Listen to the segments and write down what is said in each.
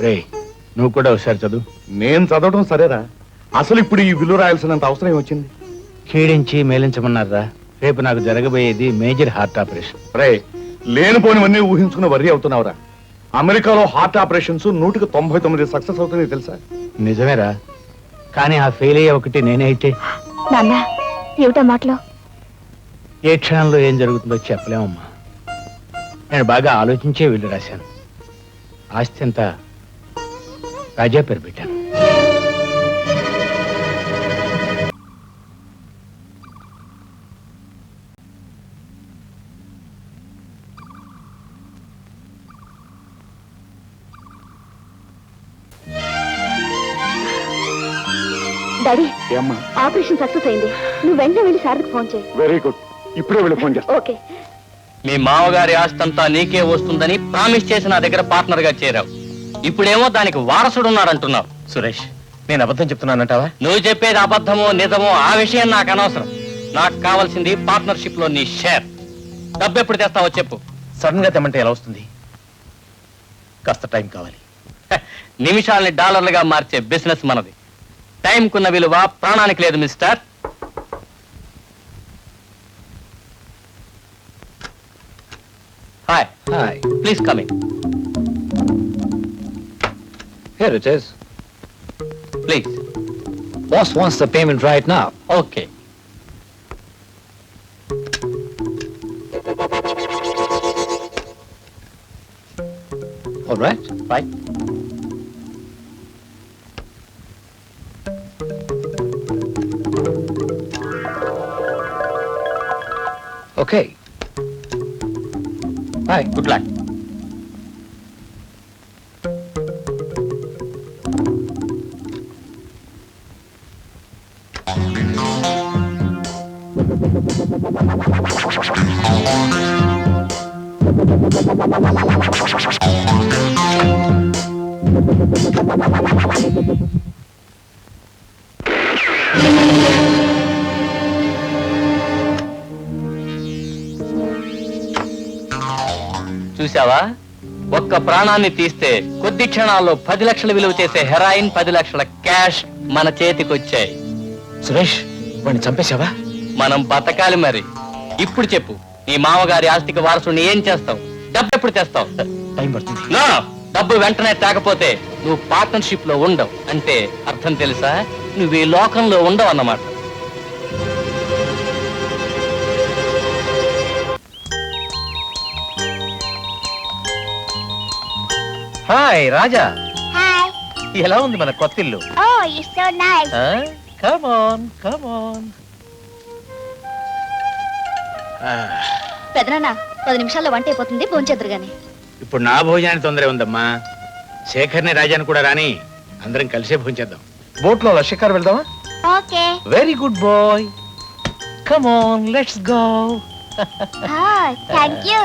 రే నువ్వు కూడా ఒకసారి చదువు. నేను చదవడం సరేరా, అసలు ఇప్పుడు ఈ విలువ రాయాల్సినంత అవసరం ఏమొచ్చింది? కీడించి మేలించమన్నారా. రేపు నాకు జరగబోయేది మేజర్ హార్ట్ ఆపరేషన్. రే, లేనిపోనివన్నీ ఊహించుకున్న వర్రీ అవుతున్నావురా. అమెరికాలో హార్ట్ ఆపరేషన్స్ 99 సక్సెస్ అవుతున్నాయి తెలుసా? నిజమేరా, కానీ ఆ ఫెయిల్ అయ్యే ఒకటి నేనే అయితే నాన్న ఏమిటా మాటలో? ఏ క్షణంలో ఏం జరుగుతుందో చెప్పలేమమ్మా. నేను బాగా ఆలోచించే వీళ్ళు రాశాను. ఆస్తి అంతా రాజా పేరు పెట్టాను. డాడీ, ఏమ్మా? ఆపరేషన్ సక్సెస్ అయింది. నువ్వు వెంటనే వెళ్ళి సార్కి ఫోన్ చేయి. వెరీ గుడ్, ఇప్పుడే వెళ్ళి ఫోన్ చేస్తా. ఓకే. మీ మామగారి ఆస్తంతా నీకే వస్తుందని ప్రామిస్ చేసి నా దగ్గర పార్ట్నర్ గా చేరావు. ఇప్పుడేమో దానికి వారసుడు ఉన్నాడంటున్నావు. సురేష్, నేను అబద్ధం చెప్తున్నానంటావా? నువ్వు చెప్పేది అబద్ధమో నిజమో ఆ విషయం నాకు అనవసరం. నాకు కావాల్సింది పార్ట్నర్షిప్ లో నీ షేర్. డబ్బు ఎప్పుడు తెస్తావో చెప్పు. సడన్ గా తెమ్మంటే ఎలా వస్తుంది? కాస్త టైం కావాలి. నిమిషాలని డాలర్లుగా మార్చే బిజినెస్ మనది. టైంకున్న విలువ ప్రాణానికి లేదు mister. Hi. Hi. Please come in. Here it is. Please. Boss wants the payment right now. Okay. All right. Bye. Okay. Bye. Good luck. చూసావా, ఒక్క ప్రాణాన్ని తీస్తే కొద్ది క్షణాల్లో 10 లక్షలు విలువ చేసే హెరాయిన్, 10 లక్షల క్యాష్ మన చేతికొచ్చాయి. సురేష్, వాడిని చంపేశావా? మనం బతకాలి మరి. ఇప్పుడు చెప్పు, నీ మామగారి ఆస్తికి వారసుని ఏం చేస్తావు? డబ్బు ఎప్పుడు తెస్తావు? టైం పడుతుంది. నో, డబ్బు వెంటనే తేకపోతే నువ్వు పార్ట్నర్షిప్ లో ఉండవు. అంటే అర్థం తెలుసా? నువ్వు ఈ లోకంలో ఉండవు అన్నమాట. Hi Raja, hi. ఎలా ఉంది మన కొత్త ఇల్లు? Oh, it's so nice. Come on, come on. పెదనాన్న 10 నిమిషాల్లో వంట అయిపోతుంది. భోంచేద్దరు గాని. ఇప్పుడు నా భోజనానికి తొందర ఉందమ్మా. శేఖర్ని రాజాని కూడా రాని, అందరం కలిసే భోంచేద్దాం. బోట్ లో లక్ష్యకారు వెళ్దామా? Okay. Very good boy. Come on, let's go. Thank you.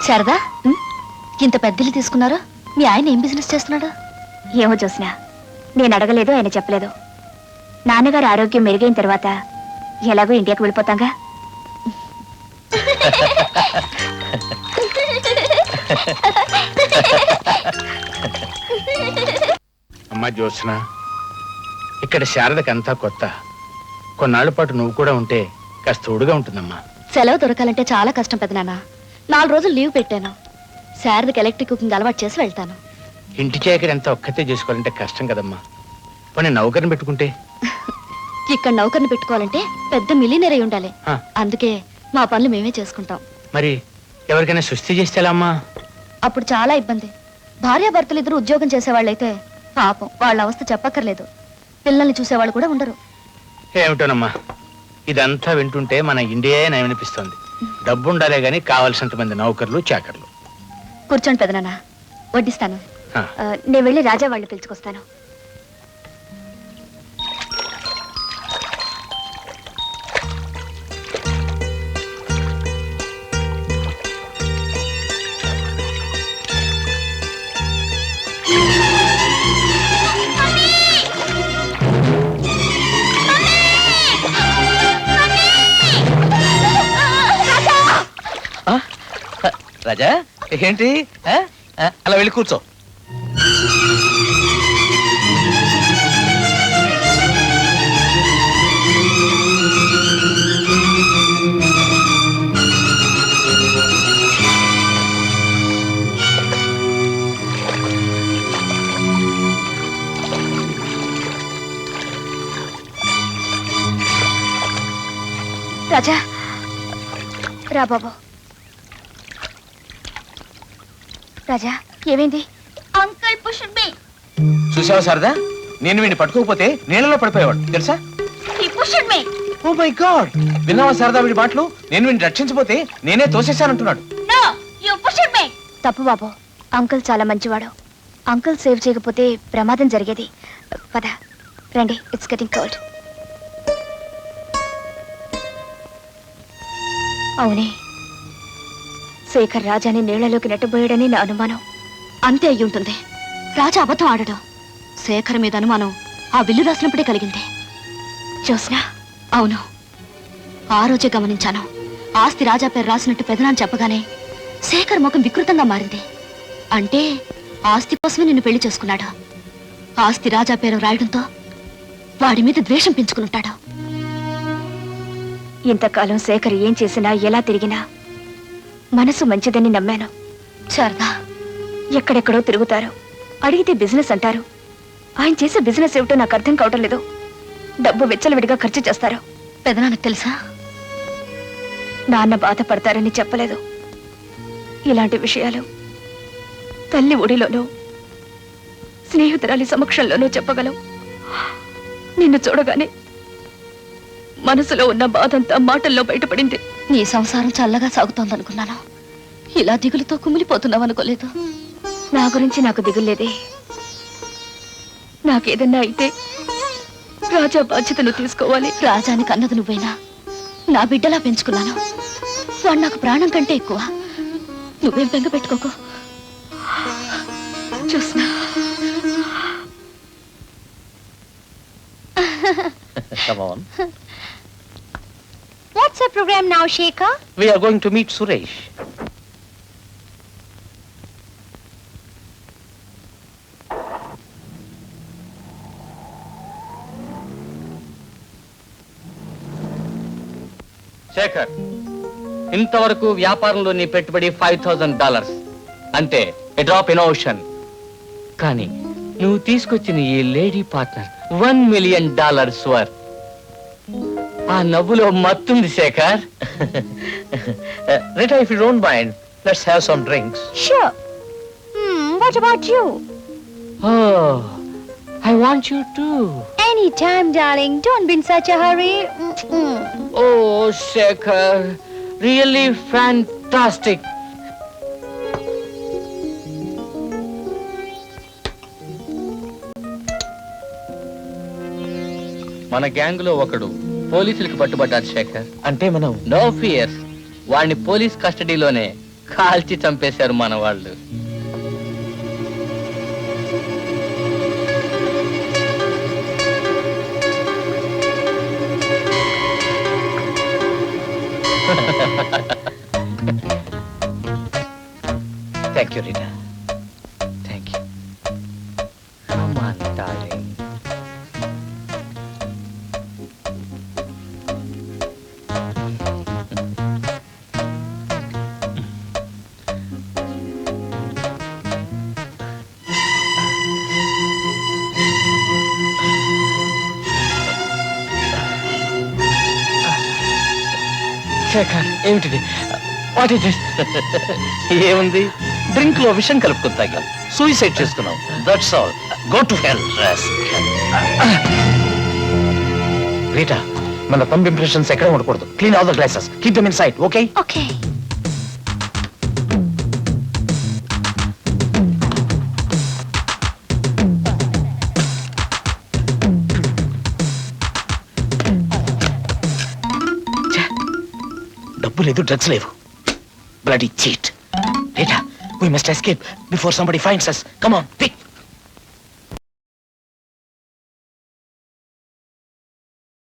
Sharada, ఇంత పెద్దలు తీసుకున్నారు. మీ ఆయన ఏం బిజినెస్ చేస్తున్నాడు? ఏమో చూసినా, నేను అడగలేదు, ఆయన చెప్పలేదు. నాన్నగారి ఆరోగ్యం మెరుగైన తర్వాత ఎలాగో ఇండియాకి వెళ్ళిపోతాంగా. అమ్మా జ్యోత్స్న, ఇక్కడ శారదకి అంతా కొత్త. కొన్నాళ్ల పాటు నువ్వు కూడా ఉంటే కాస్త తోడుగా ఉంటుందమ్మా. సెలవు దొరకాలంటే చాలా కష్టం పెదనాన్న. 4 రోజులు లీవ్ పెట్టాను. శారదకి ఎలక్ట్రిక్ కుకింగ్ అలవాటు చేసి వెళ్తాను. ఇంటి చాకరీ అంతా ఒక్కతే చేసుకోవాలంటే కష్టం కదమ్మా. పోనీ నౌకర్ని పెట్టుకుంటే? ఇక్కడ నౌకర్ని పెట్టుకోవాలంటే పెద్ద మిలియనర్ అయి ఉండాలి. ఆ. అందుకే మా పనులు మేమే చేసుకుంటాం. మరి ఎవరికైనా సుస్థి చేస్తే ఎలా అమ్మా? అప్పుడు చాలా ఇబ్బంది. భార్యాభర్తలు ఇద్దరు ఉద్యోగం చేసేవాళ్ళైతే పాపం వాళ్ళ అవస్థ చెప్పక్కర్లేదు. పిల్లల్ని చూసేవాళ్ళు కూడా ఉండరు. ఏమిటోనమ్మా, ఇదంతా వింటుంటే మన ఇండియా నయమనిపిస్తోంది. డబ్బు ఉండాలే గాని కావలసినంత మంది నౌకర్లు చాకర్లు. కూర్చోండి పెదనాన్న, వడ్డిస్తాను. ఆ. నేను వెళ్ళి రాజా వాళ్ళు పిలుచుకొస్తాను. రాజా ఏంటి అలా వెళ్ళి కూర్చో. రాజా రా బాబు. రాజా ఏమైంది? Uncle push me. చూసావా శారదా, నేను వీడిని పట్టుకోకపోతే నీళ్ళలో పడిపోయేవాడు తెలుసా? He pushed me. Oh my god, విన్నావా శారదా వీడి మాటలు? నేను వీడిని రక్షించకపోతే నేనే తోసేశానంటున్నాడు. No you pushed me. తప్పు బాబు, అంకుల్ చాలా మంచివాడు. అంకుల్ సేవ్ చేయకపోతే ప్రమాదం జరిగేది. పద రండి, ఇట్స్ గెటింగ్ కోల్డ్. అవునే, శేఖర్ రాజాని నీళ్లలోకి నెట్టబోయాడని నా అనుమానం. అంతే అయి ఉంటుంది. రాజా అబద్ధం ఆడడం. శేఖర్ మీద అనుమానం ఆ విల్లు రాసినప్పుడే కలిగింది. చూసినా? అవును, ఆ రోజే గమనించాను. ఆస్తి రాజా పేరు రాసినట్టు పెదనాన్ని చెప్పగానే శేఖర్ ముఖం వికృతంగా మారింది. అంటే ఆస్తి కోసమే నిన్ను పెళ్లి చేసుకున్నాడు. ఆస్తి రాజా పేరు రాయడంతో వాడి మీద ద్వేషం పెంచుకునుంటాడు. ఇంతకాలం శేఖర్ ఏం చేసినా ఎలా తిరిగినా మనసు మంచిదని నమ్మాను. శారదా, ఎక్కడెక్కడో తిరుగుతారు, అడిగితే బిజినెస్ అంటారు. ఆయన చేసే బిజినెస్ ఏమిటో నాకు అర్థం కావటం లేదు. డబ్బు వెచ్చలవిడిగా ఖర్చు చేస్తారు. పెదనాన్నకు తెలుసా? నాన్న బాధపడతారని చెప్పలేదు. ఇలాంటి విషయాలు తల్లి ఒడిలోనూ స్నేహితురాలి సమక్షంలోనూ చెప్పగలం. నిన్ను చూడగానే మనసులో ఉన్న బాధంతా మాటల్లో బయటపడింది. నీ సంసారం చల్లగా సాగుతోందనుకున్నాను. ఇలా దిగులుతో కుమిలిపోతున్నావు అనుకోలేదు. నా గురించి నాకు దిగులేదే. నాకేదన్నా అయితే రాజా బాధ్యతను తీసుకోవాలి. రాజానికి అన్నది నువ్వైనా నా బిడ్డలా పెంచుకున్నాను. వాడు నాకు ప్రాణం కంటే ఎక్కువ. నువ్వేం బెంగ పెట్టుకోకు. చూసినా? Come on. What's our program now, Shekhar? We are going to meet Suresh. Shekhar, ఇంతవరకు వ్యాపారంలో నీ పెట్టుబడి $5,000. అంటే ఎ డ్రాప్ ఇన్ ఓషన్. కానీ నువ్వు తీసుకొచ్చిన ఈ లేడీ పార్ట్నర్ $1 million వర్త్. ఆ నవ్వులో మత్తుంది Shekhar. Rita, if you don't mind, let's have some drinks. Sure. What about you? Oh, I want you too. Anytime, darling. Don't be in such a hurry. Oh, Shekhar, really fantastic. మన gang లో ఒకడు పోలీసులకు పట్టుబడ్డాడు శేఖర్. అంటే మనం no fears, వాడిని police కస్టడీలోనే కాల్చి చంపేశారు మన వాళ్ళు. Thank you Rita, thank you. Come on, darling. Shekhar, ఏమిటిది? What is this? ఏముంది, డ్రింక్ లో విషం కలుపుకుని తాగాం, సూసైడ్ చేసుకున్నాం. That's all. Go to hell. Rita, మన థంబ్ ఇంప్రెషన్స్ ఎక్కడ ఉండకూడదు. Clean all the glasses, keep them inside. Okay? Okay. డబ్బు లేదు, డ్రగ్స్ లేవు. Bloody cheat. Rita, we must escape before somebody finds us. Come on, quick.